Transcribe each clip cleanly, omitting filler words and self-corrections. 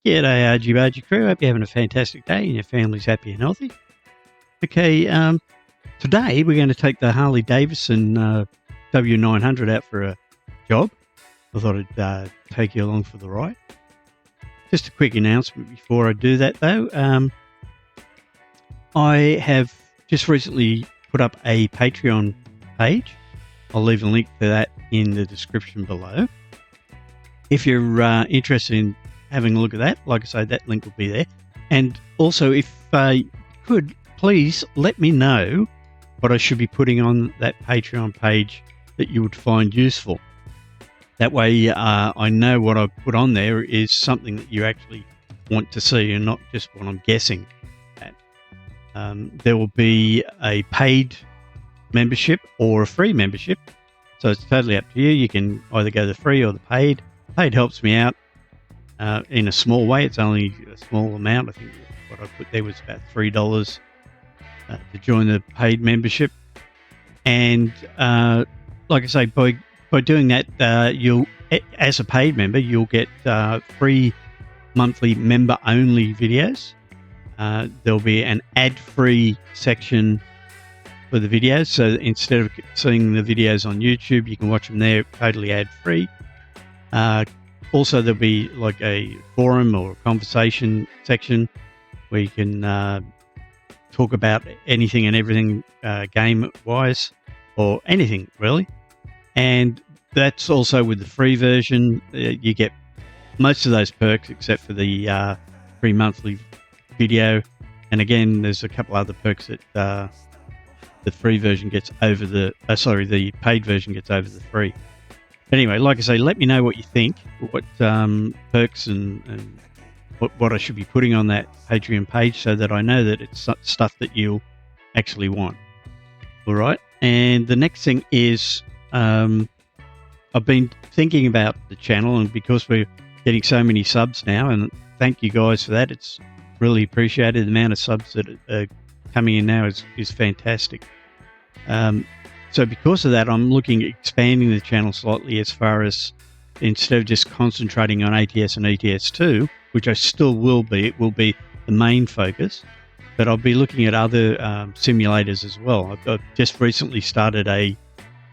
G'day, Argy Bargy crew. Hope you're having a fantastic day and your family's happy and healthy. Okay, today we're going to take the Harley Davidson W900 out for a job. I thought I'd take you along for the ride. Just a quick announcement before I do that, though. I have just recently put up a Patreon page. I'll leave a link to that in the description below. If you're interested in having a look at that, like I say, that link will be there. And also, if you could, please let me know what I should be putting on that Patreon page that you would find useful. That way I know what I put on there is something that you actually want to see and not just what I'm guessing at. There will be a paid membership or a free membership. So it's totally up to you. You can either go the free or the paid. Paid helps me out in a small way. It's only a small amount. I think what I put there was about $3 to join the paid membership. And like I say, by doing that, you'll, as a paid member, you'll get free monthly member-only videos. There'll be an ad-free section for the videos. So instead of seeing the videos on YouTube, you can watch them there totally ad-free. Also, there'll be like a forum or a conversation section where you can talk about anything and everything game-wise, or anything really. And that's also with the free version. You get most of those perks except for the free monthly video. And again, there's a couple other perks that the free version gets over the the paid version gets over the free. Anyway, like I say, let me know what you think, what perks and what I should be putting on that Patreon page so that I know that it's stuff that you'll actually want. All right. And the next thing is I've been thinking about the channel, and because we're getting so many subs now, and thank you guys for that. It's really appreciated. The amount of subs that are coming in now is fantastic. So because of that, I'm looking at expanding the channel slightly as far as instead of just concentrating on ATS and ETS2, which I still will be, it will be the main focus, but I'll be looking at other simulators as well. I've just recently started a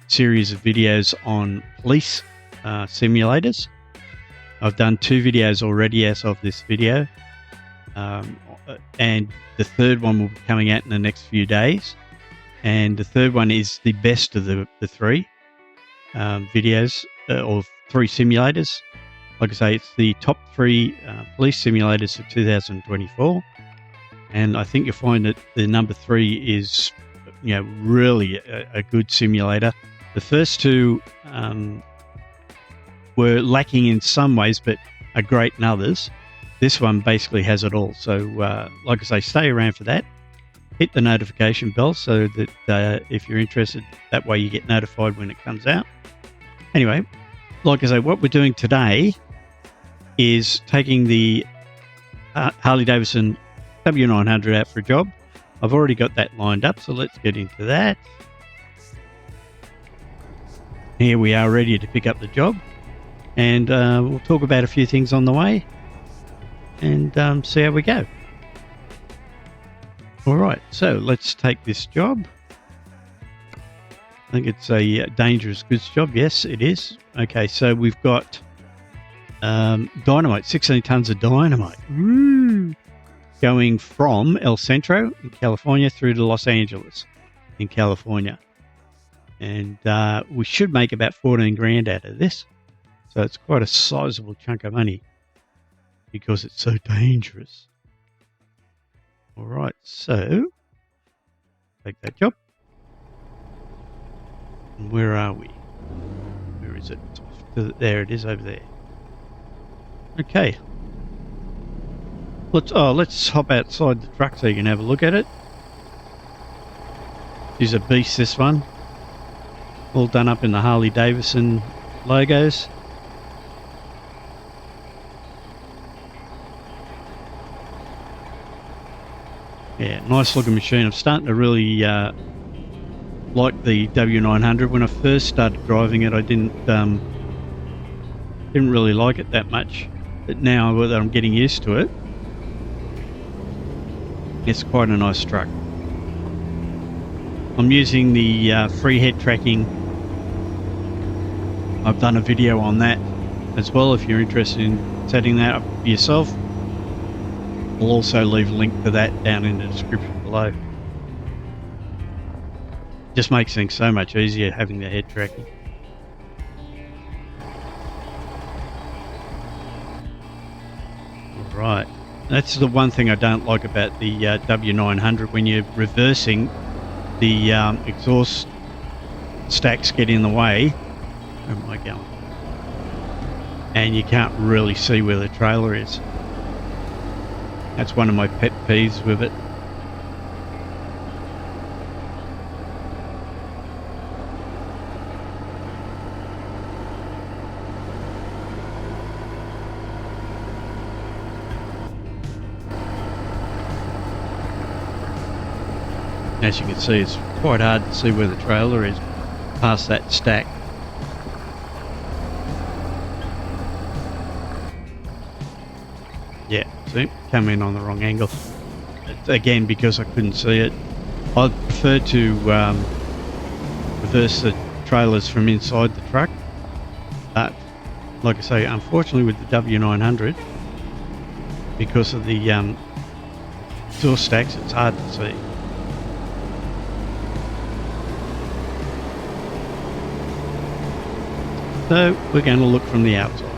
series of videos on police simulators. I've done 2 videos already as of this video, and the third one will be coming out in the next few days. And the third one is the best of the 3 videos or 3 simulators. Like I say, it's the top 3 police simulators for 2024. And I think you'll find that the number 3 is, really a good simulator. The first 2 were lacking in some ways, but are great in others. This one basically has it all. So, like I say, stay around for that. Hit the notification bell so that if you're interested, that way you get notified when it comes out. Anyway, like I say, what we're doing today is taking the Harley Davidson W900 out for a job. I've already got that lined up, so let's get into that. Here we are ready to pick up the job, and we'll talk about a few things on the way and see how we go. All right, so let's take this job. I think it's a dangerous goods job. Yes, it is. Okay, so we've got dynamite, 16 tons of dynamite. Woo! Going from El Centro in California through to Los Angeles in California. And we should make about 14 grand out of this. So it's quite a sizable chunk of money because it's so dangerous. All right, so take that job. And where are we? Where is it? There it is, over there. Okay. Let's hop outside the truck so you can have a look at it. She's a beast, this one. All done up in the Harley Davidson logos. Yeah, nice looking machine. I'm starting to really like the W900. When I first started driving it, I didn't really like it that much. but now that I'm getting used to it, it's quite a nice truck. I'm using the free head tracking. I've done a video on that as well if you're interested in setting that up for yourself. I'll also leave a link to that down in the description below. Just makes things so much easier having the head tracking. Right, that's the one thing I don't like about the W900. When you're reversing, the exhaust stacks get in the way. Where am I going? And you can't really see where the trailer is. That's one of my pet peeves with it. As you can see, it's quite hard to see where the trailer is past that stack. Yeah, see, come in on the wrong angle. Again, because I couldn't see it. I prefer to reverse the trailers from inside the truck. But, like I say, unfortunately with the W900, because of the exhaust stacks, it's hard to see. So we're going to look from the outside.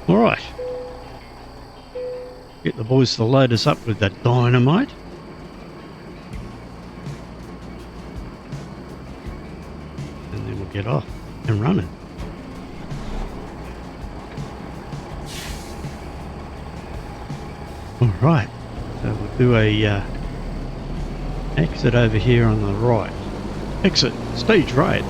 Alright. Get the boys to load us up with the dynamite. And then we'll get off and running. Alright, so we'll do a exit over here on the right. Exit, stage right.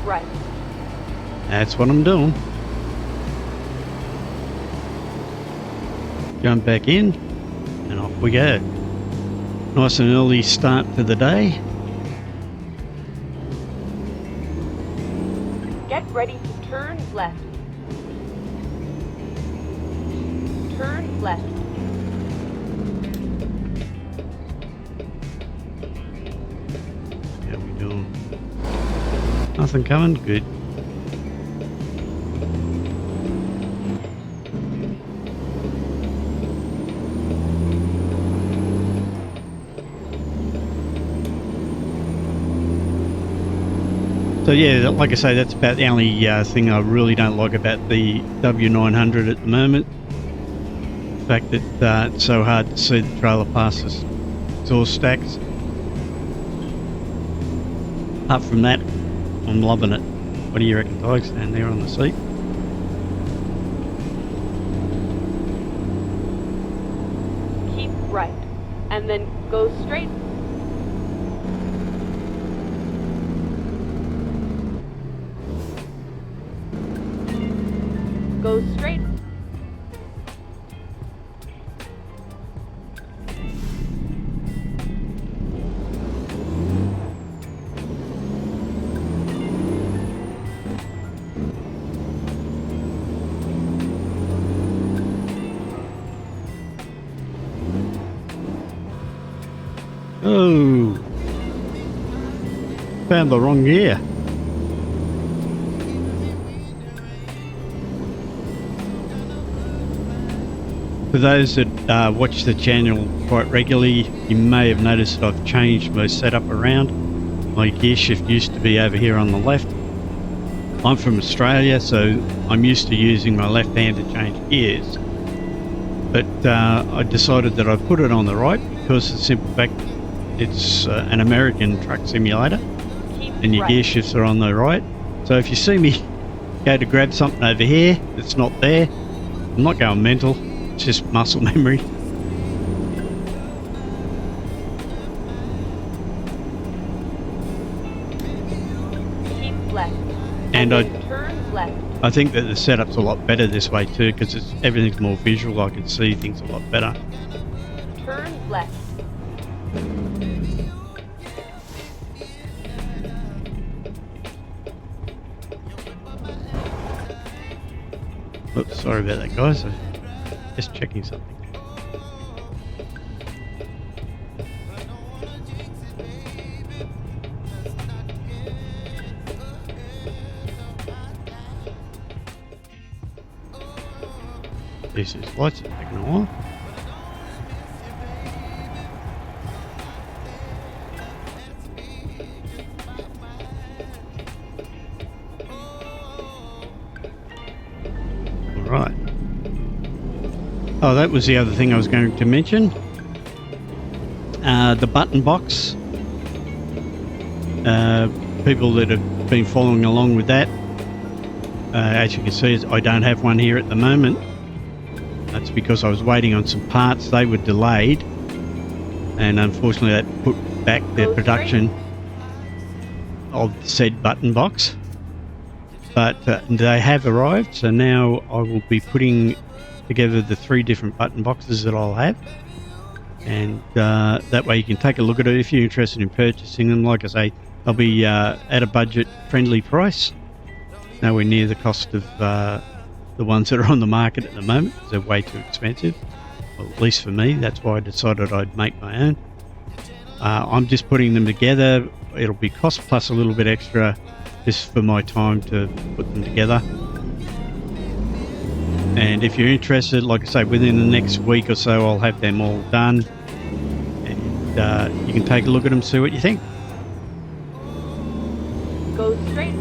Right. That's what I'm doing. Jump back in and off we go. Nice and early start to the day. Get ready to turn left. Turn left. How we doing? Nothing coming? Good. So yeah, like I say, that's about the only thing I really don't like about the W900 at the moment. The fact that it's so hard to see the trailer past this exhaust stacks. Apart from that, I'm loving it. What do you reckon, Tig? Stand there on the seat. Keep right, and then go straight. Go straight. Oh, found the wrong gear. For those that watch the channel quite regularly, you may have noticed that I've changed my setup around. My gear shift used to be over here on the left. I'm from Australia, so I'm used to using my left hand to change gears. But I decided that I'd put it on the right because of the simple fact It's an American truck simulator, Keep and your right. gear shifts are on the right. So if you see me go to grab something over here that's not there, I'm not going mental. It's just muscle memory. Keep left. And then turn left. I think that the setup's a lot better this way too, because everything's more visual. I can see things a lot better. Turn left. Oops, sorry about that, guys. I'm just checking something. This is lights are taking a while. Right. Oh, that was the other thing I was going to mention. The button box. People that have been following along with that, as you can see, I don't have one here at the moment. That's because I was waiting on some parts. They were delayed, and unfortunately that put back the production of said button box. But they have arrived, so now I will be putting together the 3 different button boxes that I'll have, and that way you can take a look at it if you're interested in purchasing them. Like I say, they'll be at a budget friendly price, nowhere near the cost of the ones that are on the market at the moment. They're way too expensive, well, at least for me. That's why I decided I'd make my own. I'm just putting them together. It'll be cost plus a little bit extra just for my time to put them together. And if you're interested, like I say, within the next week or so I'll have them all done, and you can take a look at them, see what you think. Go straight.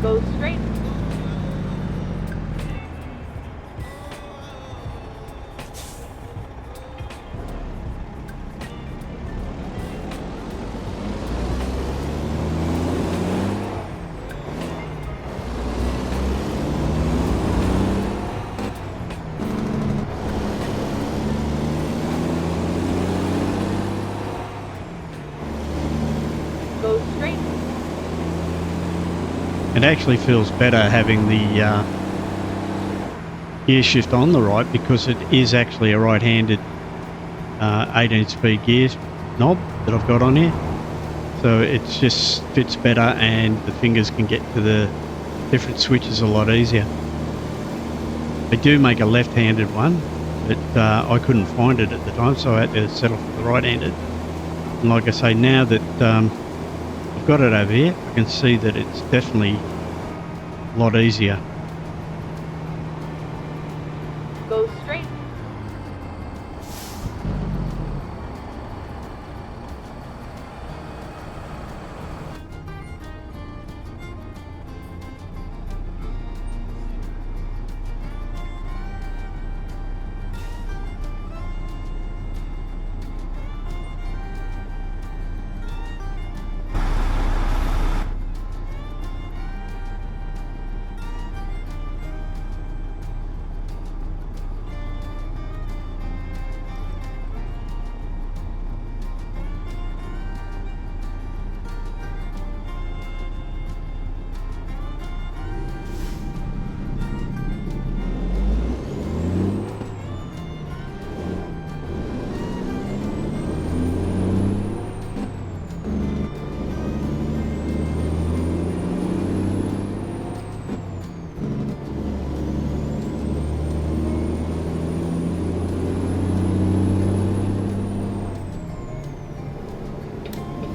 Go straight. Go straight. It actually feels better having the gear shift on the right, because it is actually a right-handed 18-speed gear knob that I've got on here. So it just fits better, and the fingers can get to the different switches a lot easier. They do make a left-handed one, but I couldn't find it at the time, so I had to settle for the right-handed. And like I say, now that I've got it over here, I can see that it's definitely a lot easier. Go straight.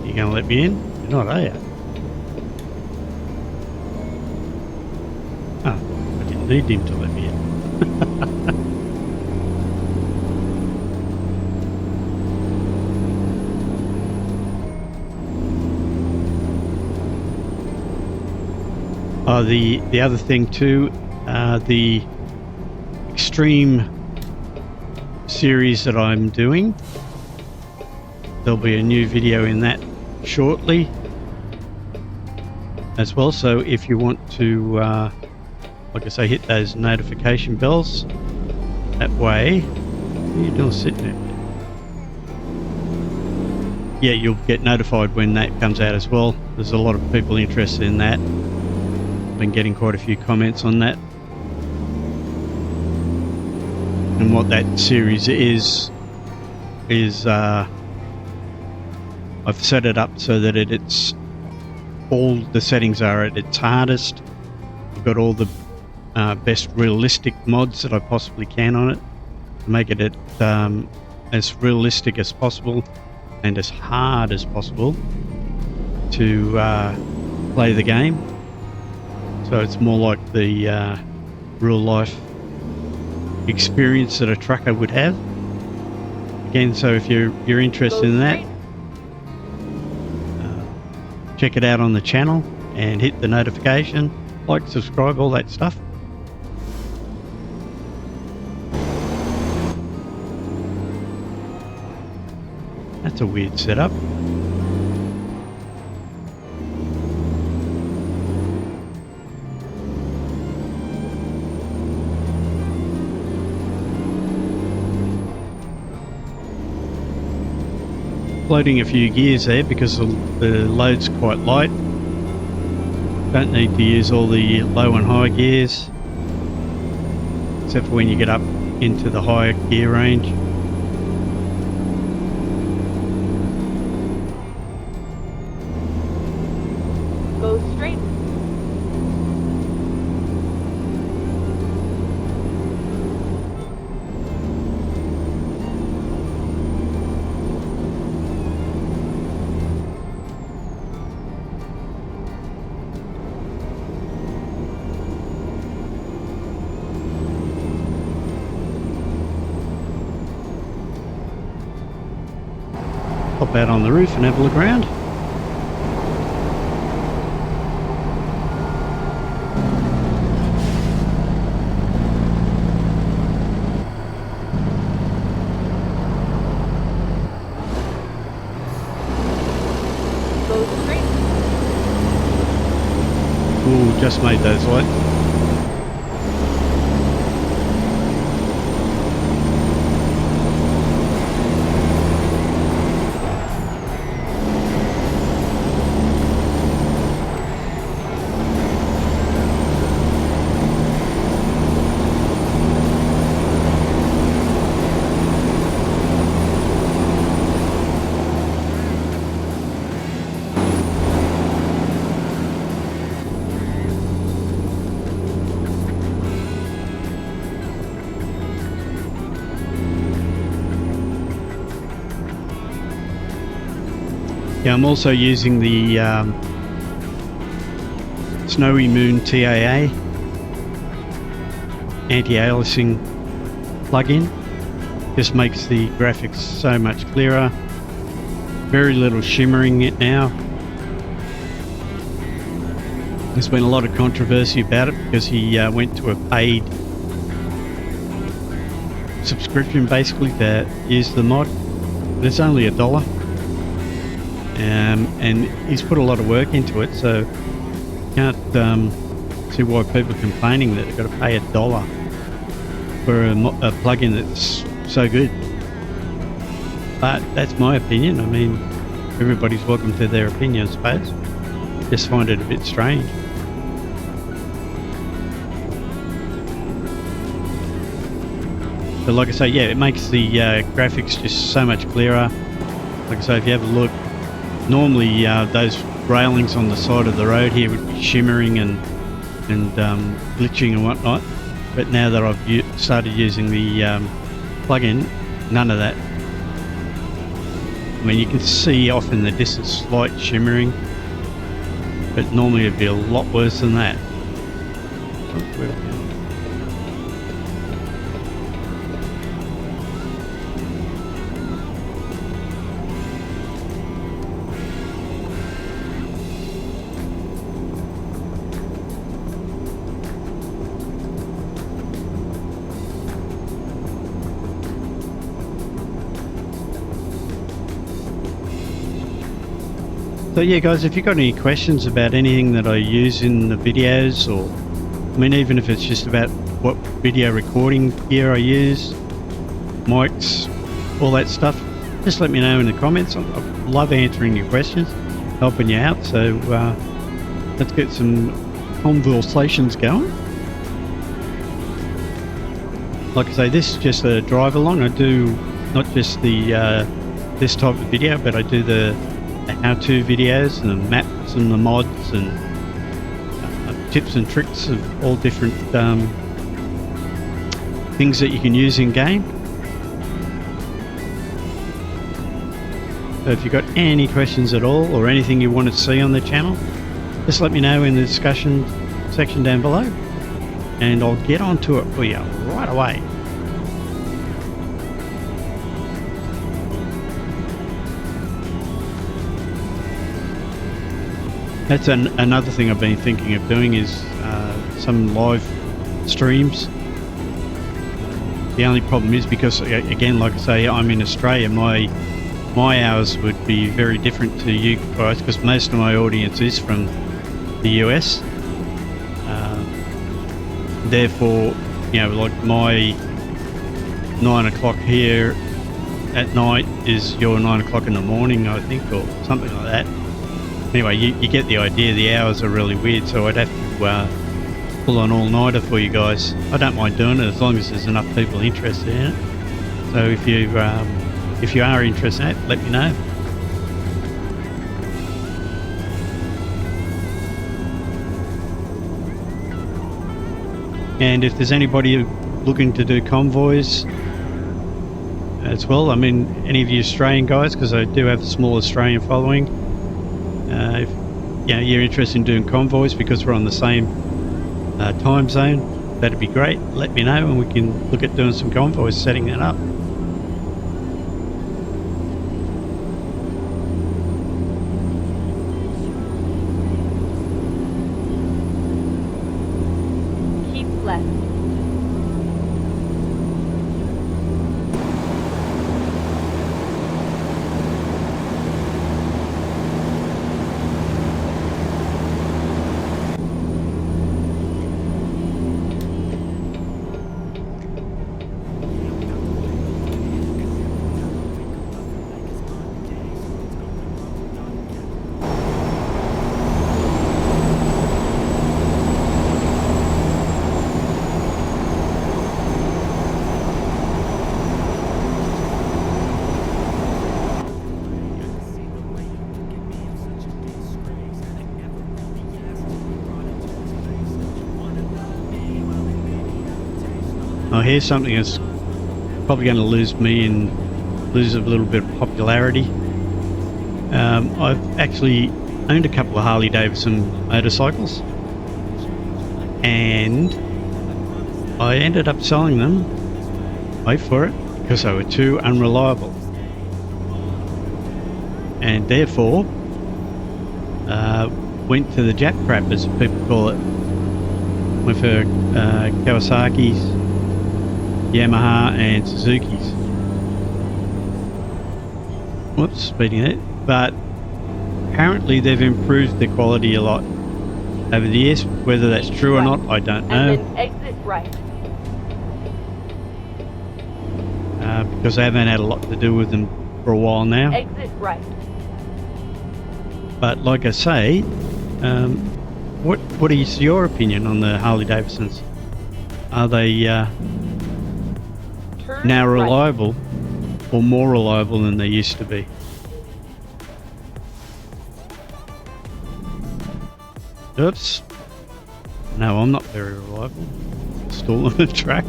You gonna let me in? You're not, are you? Oh, I didn't need him to let me in. The other thing too, the Extreme series that I'm doing, there'll be a new video in that shortly as well. So if you want to, like I say, hit those notification bells, that way, what are you doing sitting there? Yeah, you'll get notified when that comes out as well. There's a lot of people interested in that. I've been getting quite a few comments on that. And what that series is I've set it up so that it's all the settings are at its hardest. I've got all the best realistic mods that I possibly can on it to make it as realistic as possible and as hard as possible to play the game. So it's more like the real life experience that a trucker would have. Again, so if you're interested in that, check it out on the channel and hit the notification, like, subscribe, all that stuff. That's a weird setup. Floating a few gears there because the load's quite light. Don't need to use all the low and high gears, except for when you get up into the higher gear range. Go straight. Pop out on the roof and have a look around. Go straight. Ooh, just made those lights. Yeah, I'm also using the Snowy Moon TAA anti-aliasing plugin. Just makes the graphics so much clearer. Very little shimmering it now. There's been a lot of controversy about it because he went to a paid subscription basically to use the mod. But it's only $1. And he's put a lot of work into it, so can't see why people are complaining that they've got to pay $1 for a plugin that's so good. But that's my opinion. I mean, everybody's welcome to their opinion, I suppose. Just find it a bit strange. But like I say, yeah, it makes the graphics just so much clearer. Like I say, if you have a look, normally those railings on the side of the road here would be shimmering and glitching and whatnot, but now that I've started using the plugin, none of that. I mean, you can see off in the distance slight shimmering, but normally it'd be a lot worse than that. Oh, where are we going? So yeah, guys, if you've got any questions about anything that I use in the videos, or I mean, even if it's just about what video recording gear I use, mics, all that stuff, just let me know in the comments. I love answering your questions, helping you out. So let's get some conversations going. Like I say, this is just a drive along. I do not just the this type of video, but I do the how-to videos and the maps and the mods and tips and tricks of all different things that you can use in game. So if you've got any questions at all, or anything you want to see on the channel, just let me know in the discussion section down below, and I'll get onto it for you right away. That's another thing I've been thinking of doing, is some live streams. The only problem is, because again, like I say, I'm in Australia, my hours would be very different to you guys, because most of my audience is from the US. Therefore, you know, like my 9 o'clock here at night is your 9 o'clock in the morning, I think, or something like that. Anyway, you get the idea. The hours are really weird, so I'd have to pull an all-nighter for you guys. I don't mind doing it as long as there's enough people interested in it. So if you are interested in it, let me know. And if there's anybody looking to do convoys as well, I mean, any of you Australian guys, because I do have a small Australian following. If you're interested in doing convoys because we're on the same time zone, that'd be great. Let me know and we can look at doing some convoys, setting that up. Keep left. Oh, here's something that's probably going to lose a little bit of popularity. I've actually owned a couple of Harley Davidson motorcycles, and I ended up selling them, wait for it, because they were too unreliable, and therefore went to the Jap crap, as people call it. Went for Kawasaki's, Yamaha and Suzuki's. Whoops, speeding it. But apparently they've improved the quality a lot over the years. Whether that's true or not, I don't know. And then exit right. Because I haven't had a lot to do with them for a while now. Exit right. But like I say, what is your opinion on the Harley Davidsons? Are they Turn now right. reliable, or more reliable than they used to be? Oops. No, I'm not very reliable. Stall on the track.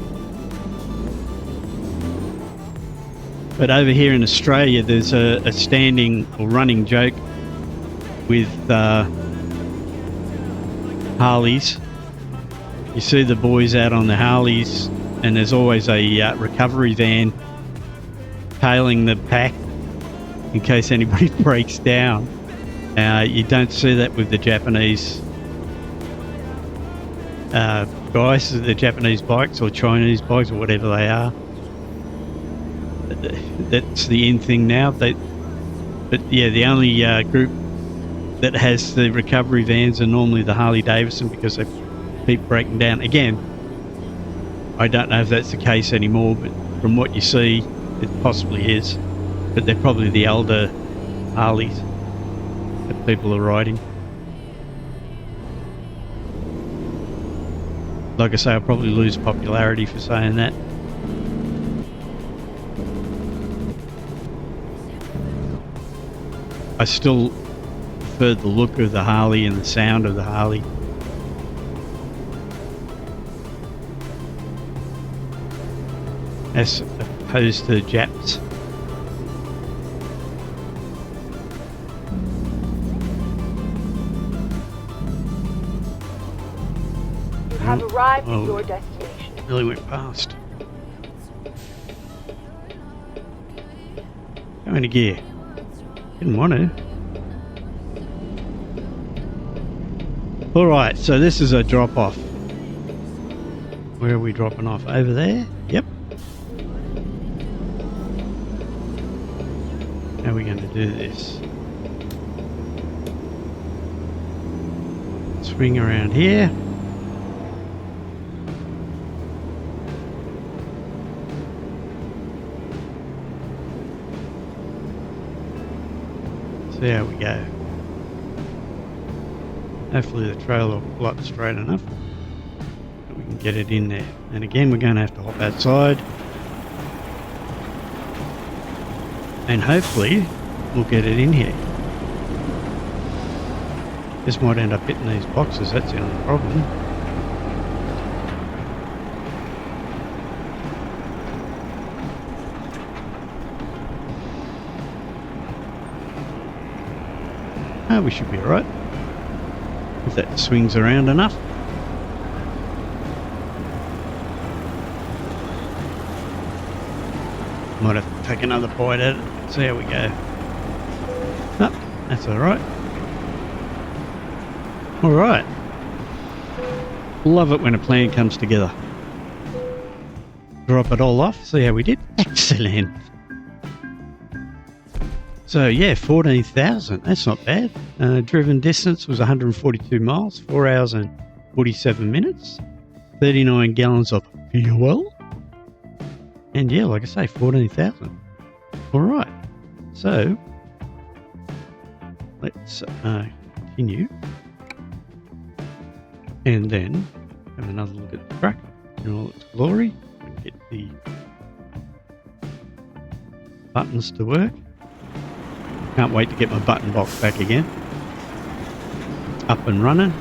But over here in Australia, there's a standing or running joke with Harleys. You see the boys out on the Harleys, and there's always a recovery van tailing the pack in case anybody breaks down. You don't see that with the Japanese guys, the Japanese bikes or Chinese bikes or whatever they are. That's the in thing now. But yeah, the only group that has the recovery vans are normally the Harley Davidson, because they keep breaking down. Again, I don't know if that's the case anymore, but from what you see, it possibly is. But they're probably the older Harleys that people are riding. Like I say, I'll probably lose popularity for saying that. I still prefer the look of the Harley and the sound of the Harley. As opposed to Japs. You have arrived Oh. at your destination. Really went past. Go into gear. Didn't want to. Alright, so this is a drop off. Where are we dropping off? Over there? Yep. How are we going to do this? Swing around here. There we go. Hopefully the trailer will pull up straight enough that we can get it in there. And again, we're going to have to hop outside. And hopefully we'll get it in here. This might end up hitting these boxes, that's the only problem. Oh, we should be alright. If that swings around enough. Might have to take another bite at it. See how we go. Oh, that's alright. Alright. Love it when a plan comes together. Drop it all off. See how we did. Excellent. So yeah, 14,000. That's not bad. Driven distance was 142 miles, 4 hours and 47 minutes, 39 gallons of fuel. And yeah, like I say, 14,000. All right. So let's continue, and then have another look at the truck in all its glory. Get the buttons to work. Can't wait to get my button box back again. Up and running.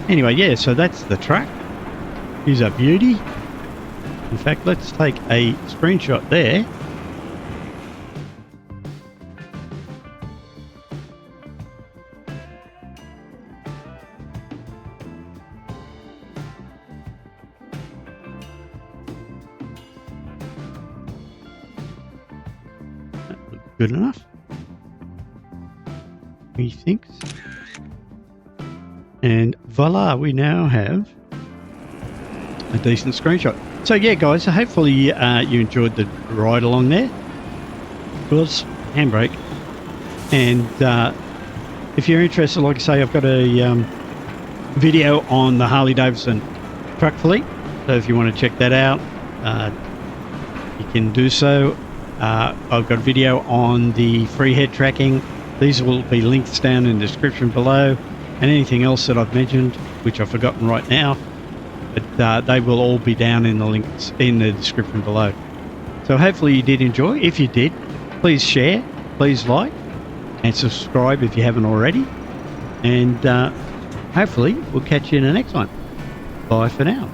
Anyway, yeah, so that's the truck. Here's a beauty. In fact, let's take a screenshot there. That looks good enough. He thinks. And voila, we now have a decent screenshot. So yeah, guys, so hopefully you enjoyed the ride along there. Of course, handbrake. And if you're interested, like I say, I've got a video on the Harley Davidson truck fleet. So if you want to check that out, you can do so. I've got a video on the free head tracking. These will be links down in the description below, and anything else that I've mentioned, which I've forgotten right now, but they will all be down in the links in the description below. So hopefully you did enjoy. If you did, please share, please like, and subscribe if you haven't already. And hopefully we'll catch you in the next one. Bye for now.